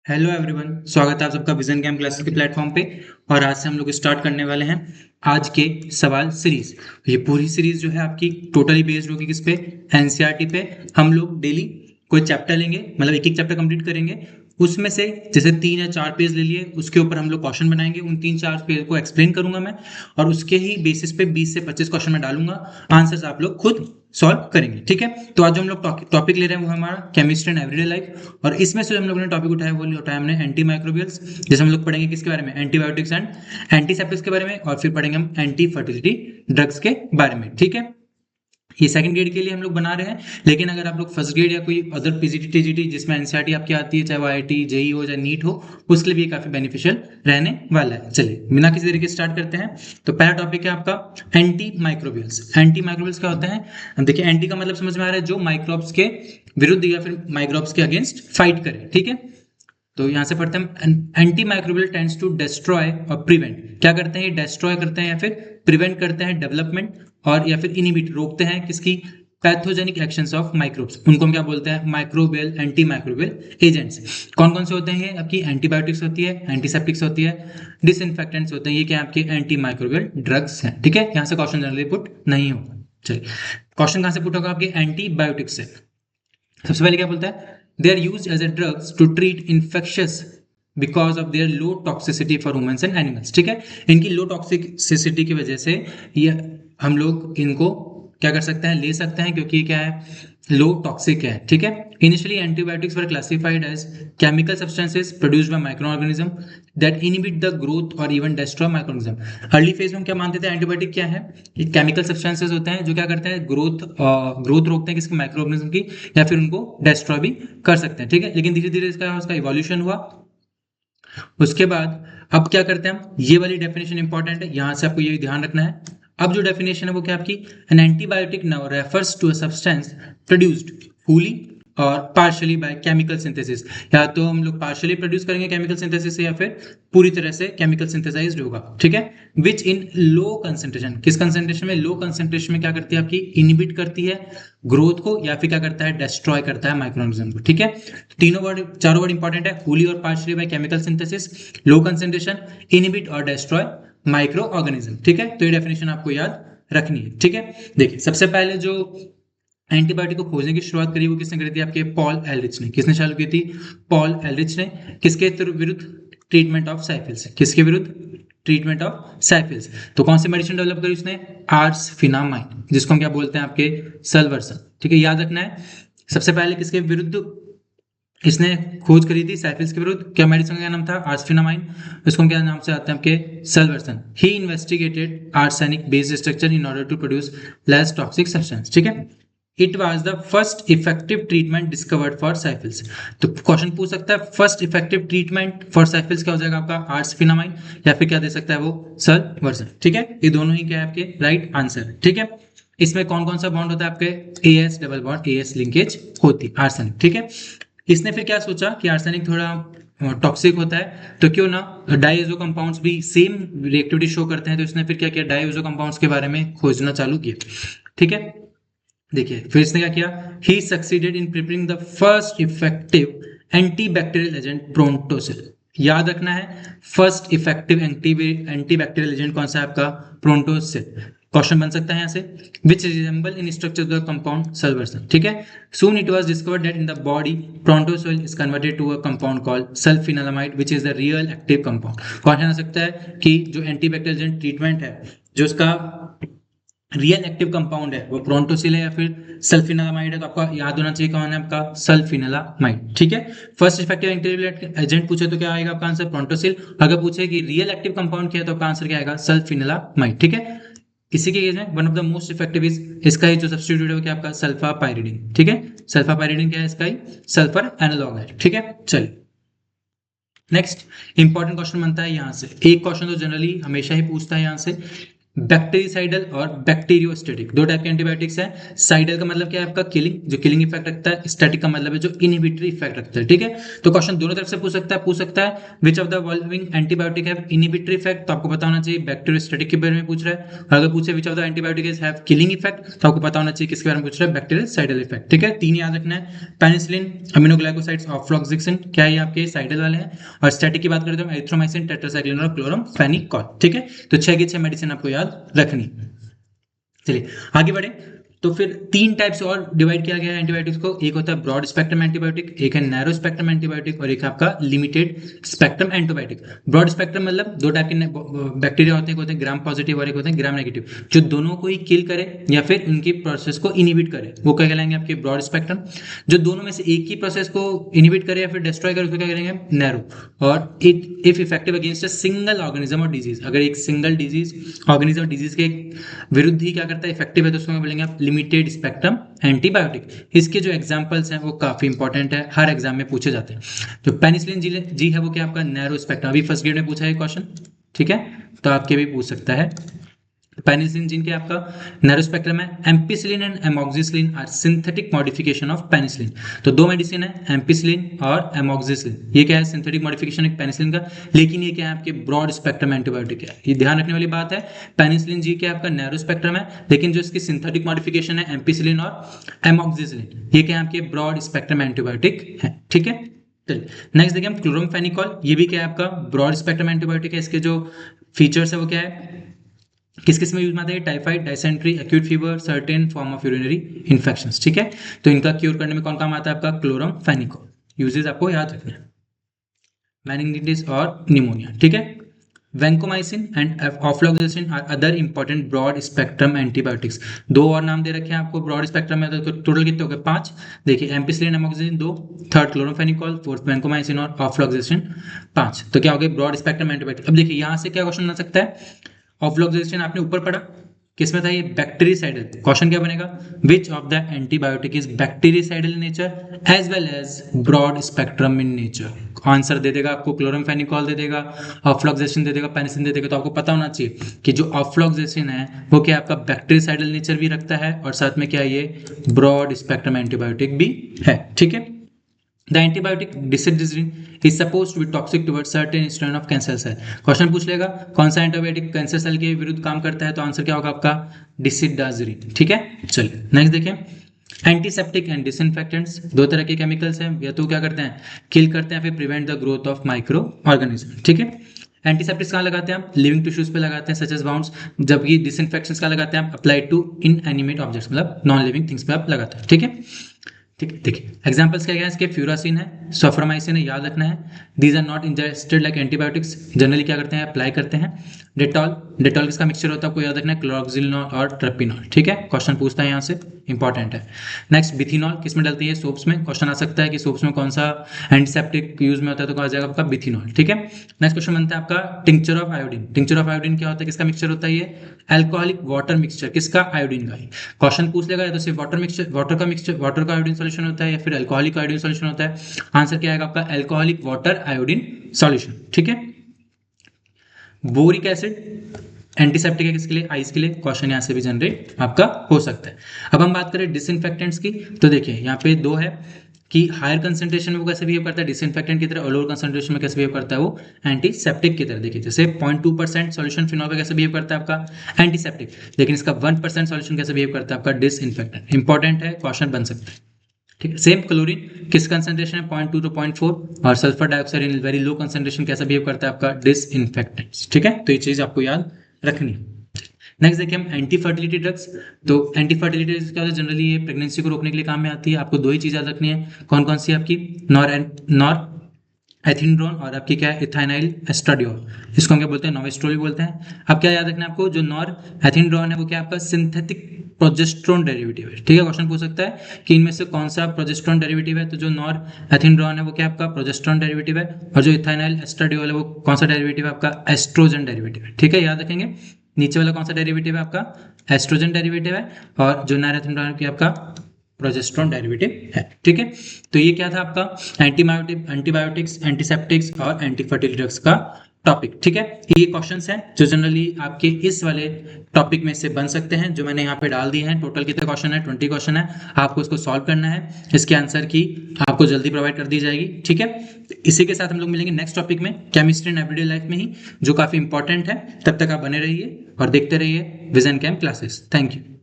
Hello everyone, स्वागत है आप सबका विजन गेम क्लासेस के प्लेटफॉर्म पे। और आज से हम लोग स्टार्ट करने वाले हैं आज के सवाल सीरीज। ये पूरी सीरीज जो है आपकी टोटली बेस्ड होगी किस पे? एनसीईआरटी पे। हम लोग डेली कोई चैप्टर लेंगे, मतलब एक एक चैप्टर कंप्लीट करेंगे। उसमें से जैसे 3 या 4 पेज ले लिए, उसके ऊपर हम लोग क्वेश्चन बनाएंगे। उन 3-4 पेज को एक्सप्लेन करूंगा मैं, और उसके ही बेसिस पे 20 से 25 क्वेश्चन मैं डालूंगा। आंसर्स आप लोग खुद सॉल्व करेंगे, ठीक है? तो आज जो हम लोग टॉपिक ले रहे हैं वो हमारा केमिस्ट्री एंड एवरीडे लाइफ। और इसमें से हम लोगों ने टॉपिक उठाया वो उठाया हमने एंटी माइक्रोबियल्स। जैसे हम लोग पढ़ेंगे किसके बारे में? एंटीबायोटिक्स एंड एंटीसेप्टिक्स के बारे में। और फिर पढ़ेंगे हम एंटी फर्टिलिटी ड्रग्स के बारे में, ठीक है? ये सेकंड ग्रेड के लिए हम लोग बना रहे हैं, लेकिन अगर आप लोग फर्स्ट ग्रेड या कोई अदर पीजीटी टीजीटी जिसमें एनसीईआरटी आपकी आती है, चाहे वो आईआईटी जेई हो चाहे नीट हो, उसके लिए भी ये काफी बेनिफिशियल रहने वाला है। चलिए बिना किसी तरीके स्टार्ट करते हैं। तो पहला टॉपिक है आपका एंटी माइक्रोबियल्स। एंटी माइक्रोबियल्स क्या होता है? अब देखिए, एंटी का मतलब समझ में आ रहा है, जो माइक्रोब्स के विरुद्ध या फिर माइक्रोब्स के अगेंस्ट फाइट करे, ठीक है? तो यहां से पढ़ते हैं antimicrobial tends to destroy और प्रिवेंट। क्या करते हैं? ये डिस्ट्रॉय करते हैं या फिर प्रिवेंट करते हैं डेवलपमेंट, और या फिर इनिबिट रोकते हैं किसकी? Pathogenic actions of microbes. उनको हम क्या बोलते हैं? Microbial anti microbial agents. कौन कौन से होते हैं? ये आपकी एंटीबायोटिक्स होती है, एंटीसेप्टिक्स होती है, डिसइंफेक्टेंट्स होते हैं। ये क्या आपके एंटी माइक्रोबियल ड्रग्स हैं, ठीक है? यहाँ से क्वेश्चन जनरली पुट नहीं होगा। चलिए, क्वेश्चन कहां से पुट होगा? आपके एंटीबायोटिक्स से। सबसे पहले क्या बोलता है? They are use as a drugs to treat infectious because of their low toxicity for humans and animals, ठीक है? इनकी लो टॉक्सिसिटी की वजह से ये हम लोग इनको क्या कर सकते हैं? ले सकते हैं, क्योंकि क्या है? लो टॉक्सिक है, ठीक है? Initially antibiotics were classified as chemical substances produced by microorganism that inhibit the growth और even destroy microorganism. Early phase में हम क्या मानते थे? एंटीबायोटिक क्या है? ये केमिकल सब्सटेंसेस होते हैं जो क्या करते हैं? ग्रोथ रोकते हैं किसके? माइक्रो ऑर्गेनिज्म की, या फिर उनको डिस्ट्रॉय भी कर सकते हैं, ठीक है? लेकिन धीरे धीरे उसका इवोल्यूशन हुआ। उसके बाद अब क्या करते हैं हम? ये वाली डेफिनेशन इंपॉर्टेंट है, यहां से आपको ये ध्यान रखना है। अब जो डेफिनेशन है वो क्या आपकी? An antibiotic now refers to a substance produced fully or partially by chemical synthesis. या तो हम लोग पार्शियली प्रोड्यूस करेंगे केमिकल सिंथेसिस से, या फिर पूरी तरह से केमिकल सिंथेसाइज्ड होगा, ठीक है? विच इन लो कंसेंट्रेशन, किस कंसेंट्रेशन में? लो कंसेंट्रेशन में क्या करती है आपकी? इनहिबिट करती है ग्रोथ को, या फिर क्या करता है? डिस्ट्रॉय करता है माइक्रोऑर्गेनिज्म को, ठीक है? तीनों वर्ड, चारों वर्ड इंपॉर्टेंट है। Fully or partially by chemical synthesis, low concentration, inhibit और डिस्ट्रॉय माइक्रो ऑर्गेनिज्म, ठीक है? तो ये डेफिनेशन आपको याद रखनी है, ठीक है? देखिए, सबसे पहले जो एंटीबायोटिक को खोजने की शुरुआत करी वो किसने करी थी? आपके पॉल एलरिच ने। किसने चालू की थी? पॉल एलरिच ने। किसके विरुद्ध? Treatment of साइफिल्स। किसके विरुद्ध? Treatment of साइफिल्स। तो कौन सी मेडिसिन डेवलप करी उसने? आर्सफिनामाइड, जिसको हम क्या बोलते हैं? आपके सल्वर्सन, ठीक है? याद रखना है। सबसे पहले किसके विरुद्ध इसने खोज करी थी? साइफिल्स के विरुद्ध। क्या मेडिसिन का नाम था? आर्सफिनामाइन। इसको हम क्या नाम से आते हैं? आपके Salvarsan. He investigated arsenic based structure in order to produce less toxic substance, ठीक है? It was the first effective treatment discovered for syphilis. तो क्वेश्चन पूछ सकता है, first effective treatment for syphilis क्या हो जाएगा आपका? आर्सफिनामाइन, या फिर क्या दे सकता है वो? सल्वर्सन, ठीक है? ये दोनों ही क्या है आपके राइट आंसर, ठीक है? इसमें कौन कौन सा बॉन्ड होता है आपके? As double bond, as linkage होती है आर्सेनिक, ठीक है? इसने फिर क्या सोचा कि आर्सेनिक थोड़ा टॉक्सिक होता है, तो क्यों ना डाइएजो कंपाउंड्स भी सेम रिएक्टिविटी शो करते हैं। तो इसने फिर क्या किया? डाइएजो कंपाउंड्स के बारे में खोजना चालू किया, ठीक है? देखिए, फिर इसने क्या किया? He succeeded in preparing the first effective antibacterial agent prontosil. याद रखना है, फर्स्ट इफेक्टिव एंटीबैक्टीरियल एजेंट कौन सा है आपका? प्रोंटोसिल। क्वेश्चन बन सकता है यहाँ से, which resemble in structure the compound salvarsan, ठीक है? Soon it was discovered that in the body prontosil is converted to a compound called sulphanilamide which is the real active compound. Question आ सकता है कि जो एंटीबैक्टीरियल एजेंट ट्रीटमेंट है, जो उसका रियल एक्टिव कंपाउंड है वो प्रोंटोसिल है या फिर सल्फिनालामाइड है? तो आपका याद होना चाहिए कौन है आपका? सल्फिनालामाइड, ठीक है? फर्स्ट इफेक्टिव एजेंट पूछे तो क्या आएगा आपका आंसर? प्रोंटोसिल। अगर पूछे कि रियल एक्टिव कंपाउंड क्या है तो आपका आंसर क्या आएगा? सल्फिनालामाइड, ठीक है? इसी के केस में one of the most effective is, इसका ही जो सब्स्टिट्यूट है वो क्या आपका? सल्फापाइरिडिन, ठीक है? सल्फापाइरिडिन क्या है? इसका ही सल्फर एनालॉग है, ठीक है? चलिए, नेक्स्ट इंपॉर्टेंट क्वेश्चन बनता है यहां से। एक क्वेश्चन तो जनरली हमेशा ही पूछता है यहां से, बैक्टीरिसाइडल और बैक्टीरियोस्टेटिक, दो टाइप के एंटीबायोटिक्स हैं। साइडल का मतलब क्या है आपका किलिंग, जो किलिंग इफेक्ट रखता है। स्टैटिक का मतलब है जो इनहिबिटरी इफेक्ट रखता है, ठीक है। तो क्वेश्चन दोनों तरफ से पूछ सकता है विच of the following antibiotic have inhibitory effect, तो आपको पता होना चाहिए बैक्टीरियोस्टेटिक के बारे में पूछ रहा है। और अगर पूछे विच of the antibiotic have killing effect, तो आपको पता होना चाहिए किसके बारे में पूछ रहा है, बैक्टीरियोसाइडल इफेक्ट, ठीक है। तीन याद रखना है, पेनिसिलिन, अमीनोग्लाइकोसाइड्स, ऑफ्लॉक्सिसिन, क्या है ये आपके साइडल वाले हैं। और स्टैटिक की बात करें तो एरिथ्रोमाइसिन, टेट्रासाइक्लिन और क्लोरामफेनिकॉल, ठीक है। तो 6 की 6 मेडिसिन आपको याद रखनी। चलिए आगे बढ़े। तो फिर तीन टाइप से और डिवाइड किया गया है एंटीबायोटिक्स को। एक होता है ब्रॉड स्पेक्ट्रम एंटीबायोटिक, एक है नैरो स्पेक्ट्रम एंटीबायोटिक और एक है आपका limited spectrum antibiotic. Broad spectrum मतलब दो टाइप के बैक्टीरिया होते हैं, एक होते हैं ग्राम पॉजिटिव और एक होते हैं ग्राम नेगेटिव, जो दोनों को ही किल करे या फिर उनकी प्रोसेस को इनिबिट करे, वो क्या कहलाएंगे आपके ब्रॉड स्पेक्ट्रम। जो दोनों में से एक ही प्रोसेस को इनिबिट करे या फिर डिस्ट्रॉय करे, उसको क्या करेंगे, नैरो। और if effective against a single organism और डिजीज, अगर एक सिंगल डिजीज ऑर्गेनिज्म डिजीज के विरुद्ध ही क्या करता है, इफेक्टिव है, तो उसको बोलेंगे आप लिमिटेड स्पेक्ट्रम एंटीबायोटिक। इसके जो एग्जांपल्स हैं वो काफी इंपॉर्टेंट है, हर एग्जाम में पूछे जाते हैं। तो पेनिसिलिन जी है वो क्या आपका नैरो स्पेक्ट्रम, अभी फर्स्ट ग्रेड में पूछा है क्वेश्चन, ठीक है, तो आपके भी पूछ सकता है। पेनिसिलिन जिनके आपका नैरो स्पेक्ट्रम है। Ampicillin and amoxicillin are synthetic modification of penicillin. तो दो मेडिसिन है, एम्पिसिलिन और एमॉक्सिसिलिन। ये क्या है, सिंथेटिक मॉडिफिकेशन है पेनिसिलिन का, लेकिन ये क्या है आपके ब्रॉड स्पेक्ट्रम एंटीबायोटिक है। ये ध्यान रखने वाली बात है, पेनिसिलिन जी क्या आपका नैरो स्पेक्ट्रम है, लेकिन जो इसकी सिंथेटिक मॉडिफिकेशन है एम्पिसिलिन और एमॉक्सिसिलिन, ये क्या है आपके ब्रॉड स्पेक्ट्रम एंटीबायोटिक है, ठीक है। नेक्स्ट देखिए हम क्लोरोमफेनिकॉल, ये भी क्या है आपका ब्रॉड स्पेक्ट्रम एंटीबायोटिक है। इसके जो फीचर्स है वो क्या है, किस किस में यूज में आते हैं, typhoid, dysentery, acute fever, certain form of urinary infections, ठीक है। तो इनका क्योर करने में कौन काम आता है आपका, क्लोरामफेनिकोल। यूजेस आपको याद रखना है, मेनिंजाइटिस और निमोनिया, ठीक है। Vancomycin and ofloxacin are other important broad spectrum antibiotics. दो और नाम दे रखे हैं आपको ब्रॉड स्पेक्ट्रम में, तो टोटल कितने हो गए, 5। देखिए ampicillin, amoxicillin 2, third chloramphenicol, fourth vancomycin और ऑफ्लॉक्सासिन 5। तो क्या हो गया ब्रॉड स्पेक्ट्रम एंटीबायोटिक। अब देखिए यहाँ से क्या क्वेश्चन आ सकता है, ऑफ्लॉक्सासिन आपने ऊपर पढ़ा, किसमें था ये, बैक्टीरिसाइडल। क्वेश्चन क्या बनेगा, which of the antibiotic is bactericidal in nature as well as broad spectrum in nature. Answer दे देगा आपको क्लोरामफेनिकॉल दे देगा, ऑफ्लॉक्सासिन दे देगा, पेनिसिलिन दे देगा। तो आपको पता होना चाहिए कि जो ऑफ्लॉक्सासिन है वो क्या आपका बैक्टीरिसाइडल नेचर भी रखता है और साथ में क्या ये ब्रॉड स्पेक्ट्रम एंटीबायोटिक भी है, ठीक है। The antibiotic Decitabine is supposed to be toxic towards certain strain of cancer cell. Question पूछ लेगा कौन सा एंटीबायोटिक कैंसर सेल के विरुद्ध काम करता है, तो आंसर क्या होगा आपका डिसिडाजिन, ठीक है। चलिए नेक्स्ट देखें, एंटीसेप्टिक एंड डिसइंफेक्टेंट्स, दो तरह के केमिकल्स हैं, या तो क्या करते हैं, किल करते हैं, फिर prevent the growth of micro organism, ठीक है। एंटीसेप्टिक्स कहाँ लगाते हैं आप, लिविंग टिश्यूज पे लगाते हैं सच एज बाउंड्स, जबकि डिसइंफेक्शंस कहाँ लगाते हैं आप, अप्लाइड टू इनएनिमेट ऑब्जेक्ट्स, मतलब नॉन लिविंग थिंग्स पे आप लगाते हैं, ठीक है। ठीक है, देखिए एग्जांपल्स क्या है इसके, फ्यूरासिन है, सल्फरमाइसिन है, याद रखना है। These are not ingested like antibiotics, generally क्या करते हैं अप्लाई करते हैं। डेटॉल, डेटॉल किसका मिक्सचर होता है आपको याद रखना है, क्लोरोक्सिनोल और ट्रेपिनॉल, ठीक है। क्वेश्चन पूछता है यहाँ से, इंपॉर्टेंट है। नेक्स्ट बिथिनॉल किस में डलती है, सोप्स में। क्वेश्चन आ सकता है कि सोप्स में कौन सा एंटीसेप्टिक यूज में होता है, तो कहा जाएगा आपका बिथिनॉल, ठीक है। नेक्स्ट क्वेश्चन बनता है आपका tincture of iodine. Tincture of iodine क्या होता है, किसका मिक्सचर होता है ये, अल्कोहलिक वाटर मिक्सचर, किसका, आयोडीन का। क्वेश्चन पूछ लेगा या तो सिर्फ वाटर मिक्सचर, वाटर का आयोडीन सॉल्यूशन होता है या फिर अल्कोहलिक आयोडीन सॉल्यूशन होता है। आंसर क्या आएगा आपका, अल्कोहलिक वाटर आयोडीन सॉल्यूशन, ठीक है। बोरिक एसिड एंटीसेप्टिक है किसके लिए, आइस के लिए। क्वेश्चन यहाँ से भी जनरेट आपका हो सकता है। अब हम बात करें डिसइंफेक्टेंट्स की, तो देखिए यहाँ पे दो है कि हायर कंसंट्रेशन में वो कैसे बिहेव करता है डिसइंफेक्टेंट की तरह, और लोअर कंसंट्रेशन में कैसे बिहेव करता है वो एंटीसेप्टिक की तरह। देखिए जैसे 0.2% सॉल्यूशन फिनॉल पे कैसे बिहेव करता है आपका एंटीसेप्टिक, लेकिन इसका 1% सॉल्यूशन कैसे बिहेव करता है आपका डिसइंफेक्टेंट। इंपॉर्टेंट है, क्वेश्चन बन सकता है, ठीक है। सेम क्लोरीन किस कंसंट्रेशन है 0.2 to 0.4, और sulphur dioxide in very low concentration कैसा बिहेव करता है आपका डिसइंफेक्टेंट्स, ठीक है। तो ये चीज आपको याद रखनी है। नेक्स्ट देखिए हम एंटी फर्टिलिटी ड्रग्स। तो एंटी फर्टिलिटी ड्रग्स क्या होता है, जनरली ये प्रेगनेंसी को रोकने के लिए काम में आती है। आपको दो ही चीज याद रखनी है, कौन कौन सी आपकी, नॉर एथिनड्रोन और आपकी क्या है इथाइनाइल एस्ट्राडियोल, इसको हम क्या बोलते हैं, नॉवेस्ट्रोल बोलते हैं। अब क्या याद रखना है आपको, जो नॉर एथिनड्रोन है वो क्या आपका सिंथेटिक प्रोजेस्टेरोन डेरिवेटिव है, ठीक है। क्वेश्चन पूछ सकता है कि इनमें से कौन सा प्रोजेस्टेरोन डेरिवेटिव है, तो जो नॉर एथिनड्रोन है वो क्या आपका प्रोजेस्टेरोन डेरिवेटिव है, और जो इथाइनाइल एस्ट्राडियोल है वो कौन सा डेरिवेटिव है आपका एस्ट्रोजन डेरिवेटिव है, ठीक है। याद रखेंगे नीचे वाला कौन सा डेरिवेटिव है आपका एस्ट्रोजन डेरिवेटिव है, और जो नॉरेथिनड्रोन की आपका प्रोजेस्टेरोन डेरिवेटिव है, ठीक है। तो ये क्या था आपका एंटीबायोटिक्स, एंटीसेप्टिक्स और एंटी फर्टिलिटी ड्रग्स का टॉपिक। ठीक है, ये क्वेश्चंस हैं जो जनरली आपके इस वाले टॉपिक में से बन सकते हैं, जो मैंने यहाँ पे डाल दिए हैं। टोटल कितने क्वेश्चन है? 20 क्वेश्चन है। आपको इसको सॉल्व करना है, इसके आंसर की आपको जल्दी प्रोवाइड कर दी जाएगी। ठीक है, इसी के साथ हम लोग मिलेंगे नेक्स्ट टॉपिक में, केमिस्ट्री एंड एवरीडे लाइफ में ही, जो काफी इंपॉर्टेंट है। तब तक आप बने रहिए और देखते रहिए Vision Cam Classes. Thank you.